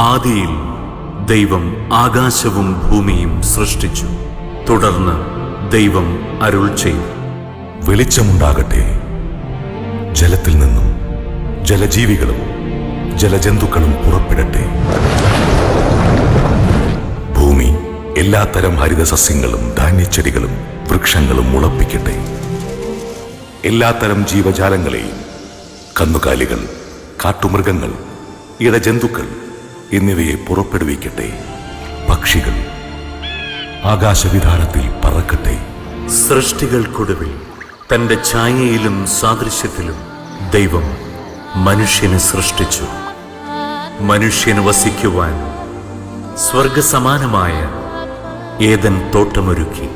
ആദിയിൽ ദൈവം ആകാശവും ഭൂമിയും സൃഷ്ടിച്ചു. തുടർന്ന് ദൈവം അരുൾ ചെയ്തു, വെളിച്ചമുണ്ടാകട്ടെ. ജലത്തിൽ നിന്നും ജലജീവികളും ജലജന്തുക്കളും പുറപ്പെടട്ടെ. ഭൂമി എല്ലാത്തരം ഹരിതസസ്യങ്ങളും ധാന്യച്ചെടികളും വൃക്ഷങ്ങളും മുളപ്പിക്കട്ടെ. എല്ലാത്തരം ജീവജാലങ്ങളെയും, കന്നുകാലികൾ, കാട്ടുമൃഗങ്ങൾ, ഇഴജന്തുക്കൾ എന്നിവയെ പുറപ്പെടുവിക്കട്ടെ. പക്ഷികൾ ആകാശവിധാനത്തിൽ പറക്കട്ടെ. സൃഷ്ടികൾക്കൊടുവിൽ തന്റെ ഛായയിലും സാദൃശ്യത്തിലും ദൈവം മനുഷ്യനെ സൃഷ്ടിച്ചു. മനുഷ്യന് വസിക്കുവാൻ സ്വർഗസമാനമായ ഏദൻ തോട്ടമൊരുക്കി.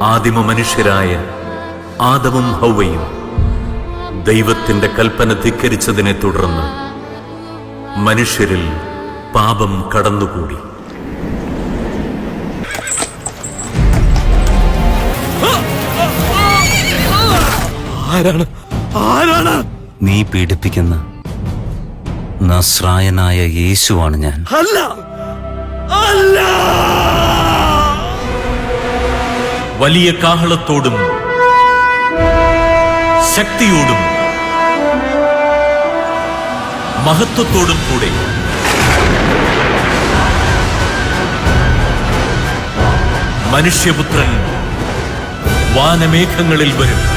ആദിമ മനുഷ്യരായ ആദമും ഹൗവയും ദൈവത്തിന്റെ കൽപ്പന ധിക്കരിച്ചതിനെ തുടർന്ന് മനുഷ്യരിൽ പാപം കടന്നുകൂടി. ആരാണ് നീ പീഡിപ്പിക്കുന്ന നസ്രായനായ യേശുവാണ് ഞാൻ. അല്ല, അല്ല. വലിയ കാഹളത്തോടും ശക്തിയോടും മഹത്വത്തോടും കൂടെ മനുഷ്യപുത്രൻ വാനമേഘങ്ങളിൽ വരും.